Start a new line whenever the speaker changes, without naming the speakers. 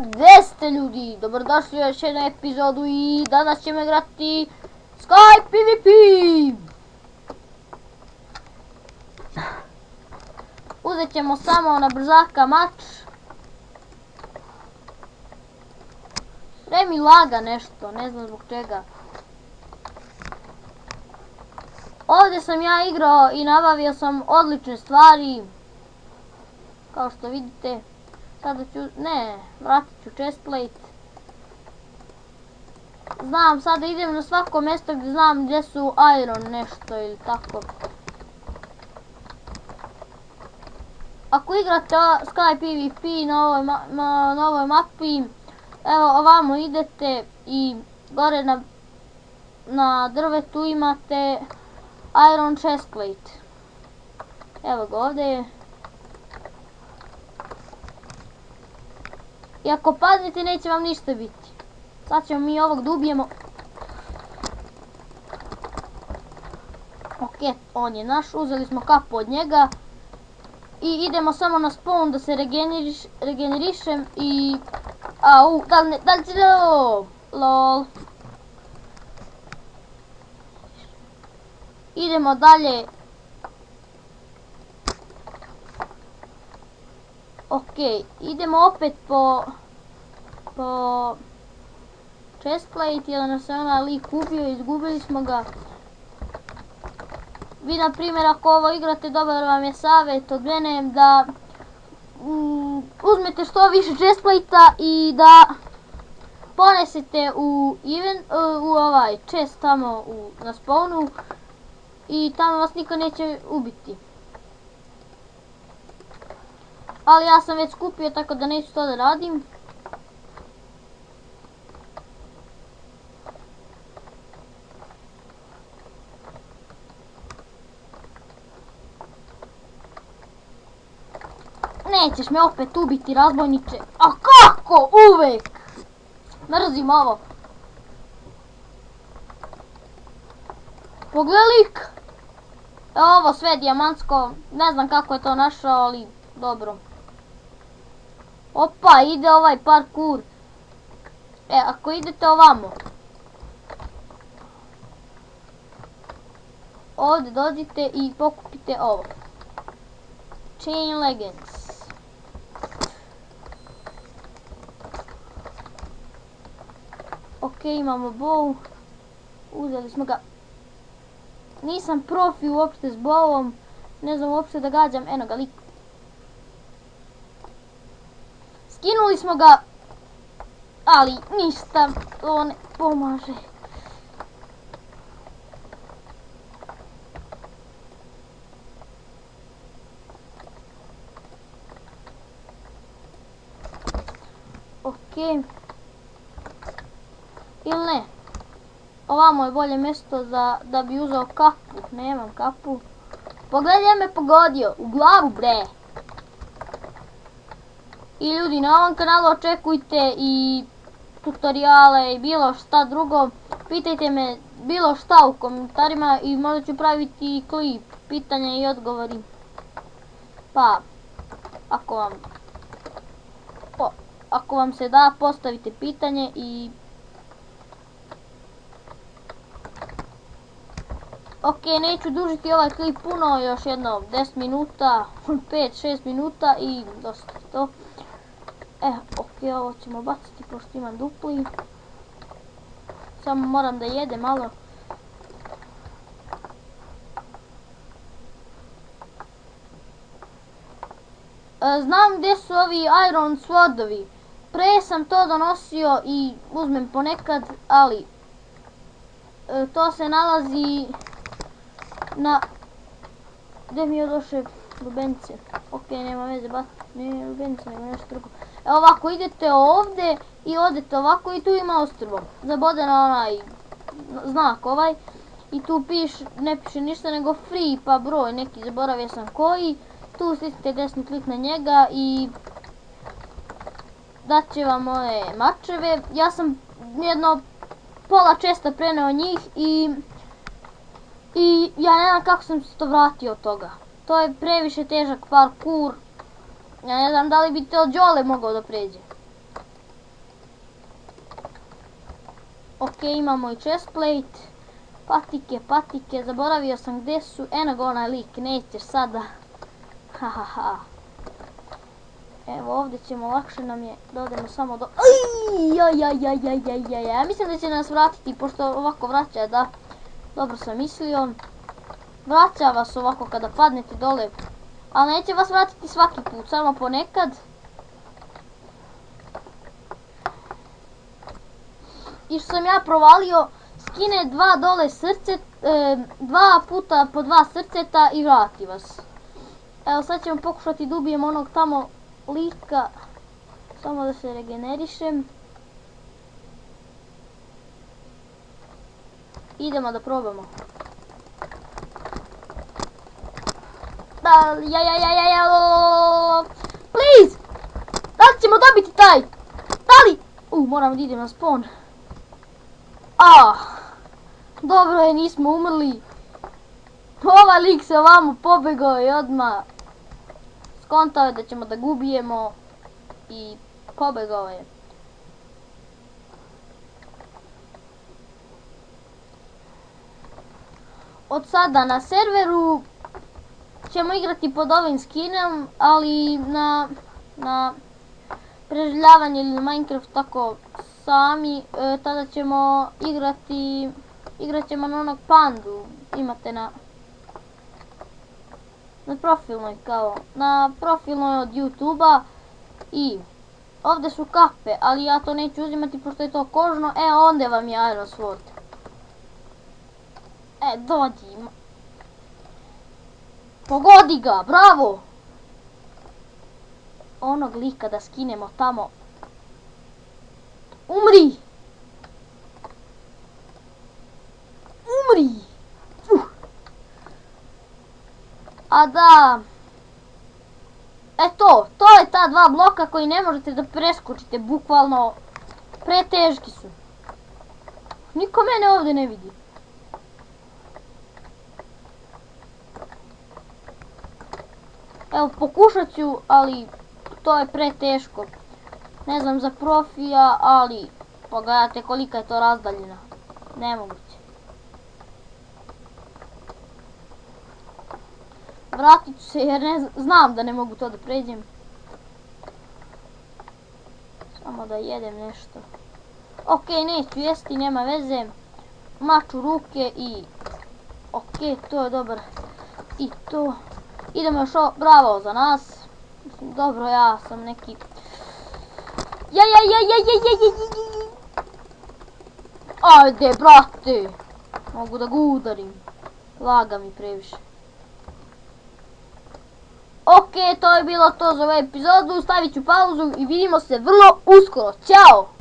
Gdje ste ljudi? Dobrodošli u još jednu epizodu i danas ćemo igrati Sky PvP! Uzet ćemo samo na brzaka mač. Sve mi laga nešto, ne znam zbog čega. Ovdje sam ja igrao i nabavio sam odlične stvari. Kao što vidite. Sada ću, vratit ću chestplate. Znam, sada idem na svako mjesto gdje znam gdje su iron nešto ili tako. Ako igrate Sky PvP na ovoj mapi, evo ovamo idete i gore na drvetu imate iron chestplate. Evo ga ovdje. I ako padnete neće vam ništa biti. Sad ćemo mi ovog da ubijemo. Ok, on je naš, uzeli smo kapu od njega. I idemo samo na spawn da se regenerišem i... Au, da li će lol. Idemo dalje. Ok, idemo opet po chestplate, jer nas je onaj lik ubio, izgubili smo ga. Vi na primjer ako ovo igrate, dobar vam je savjet od mene da uzmete što više chestplate-a i da ponesete u ovaj chest tamo na spawnu i tamo vas niko neće ubiti. Ali ja sam već skupio, tako da neću to da radim. Nećeš me opet ubiti, razbojniče. A kako uvek? Mrzim ovo. Pogledaj lik. Ovo sve dijamantsko. Ne znam kako je to našao, ali dobro. Opa, ide ovaj parkour. Ako idete ovamo. Ovdje dođite i pokupite ovo. Chain leggings. Ok, imamo bow. Uzeli smo ga. Nisam profi uopšte s bowom. Ne znam uopšte da gađam. Eno ga lik. Skinuli smo ga, ali ništa, to ne pomaže. Ok. Ili ne. Ovamo je bolje mjesto da bi uzeo kapu. Nemam kapu. Pogledaj, me pogodio. U glavu, bre. I ljudi, na ovom kanalu očekujte i tutoriale i bilo šta drugo. Pitajte me bilo šta u komentarima i možda ću praviti klip, pitanja i odgovori. Pa, ako vam se da, postavite pitanje i... Ok, neću dužiti ovaj klip puno, još jedno 10 minuta, 5-6 minuta i dosta to. Ok, ovo ćemo baciti pošto imam dupli. Samo moram da jedem malo. Znam gdje su ovi iron swordovi. Pre sam to donosio i uzmem ponekad, ali to se nalazi na... Gdje mi je došle lubenice? Ok, nema veze, ne lubenice, nego nešto drugo. Evo ovako, idete ovdje i odete ovako i tu ima ostrvo. Zabode na onaj znak ovaj. I tu ne piše ništa nego free pa broj neki, zaboravio sam koji. Tu stisnite desni klik na njega i dat će vam ove mačeve. Ja sam jedno pola česta preneo njih i ja ne znam kako sam se to vratio od toga. To je previše težak parkour. Ja ne znam da li bi to Đole mogao da pređe. Ok, imamo i chestplate. Patike, zaboravio sam gdje su. Eno ga onaj lik, nećeš sada. Hahaha. Evo ovdje ćemo, lakše nam je da odemo samo do... Ja mislim da će nas vratiti, pošto ovako vraća, da. Dobro sam mislio. Vraća vas ovako kada padnete dole. Ali neće vas vratiti svaki put, samo ponekad. I što sam ja provalio, skine dva puta po 2 srceta i vrati vas. Evo sad ćemo pokušati da ubijemo onog tamo lika. Samo da se regenerišem. Idemo da probamo. Please! Da li ćemo dobiti taj? Da li? Moram da idem na spawn. Dobro je, nismo umrli. Ovaj lik se ovamo pobegao i odmah skontao je da ćemo da gubijemo i pobegao je. Od sada na serveru ćemo igrati pod ovim skinom, ali na preživljavanje ili na Minecraft tako sami, tada ćemo igrat ćemo na onog pandu, imate na profilnoj kao, na profilnoj od YouTube-a i ovdje su kape, ali ja to neću uzimati pošto je to kožno, onda vam je Iron Sword. Dođi. Pogodi ga, bravo! Onog lika da skinemo tamo. Umri! Umri! A da... to je ta 2 bloka koji ne možete da preskočite, bukvalno preteški su. Niko mene ovdje ne vidi. Evo, pokušat ću, ali to je preteško. Ne znam za profija, ali pogledajte kolika je to razdaljina. Nemoguće. Vratit ću se jer znam da ne mogu to da pređem. Samo da jedem nešto. Ok, neću jesti, nema veze. Mač u ruke i... Ok, to je dobar. I to... Idemo još ovo, bravo za nas. Mislim, dobro, ja sam neki... Ajde, brate! Mogu da ga udarim. Laga mi previše. Ok, to je bilo to za ovu epizodu. Stavit ću pauzu i vidimo se vrlo uskoro. Ćao!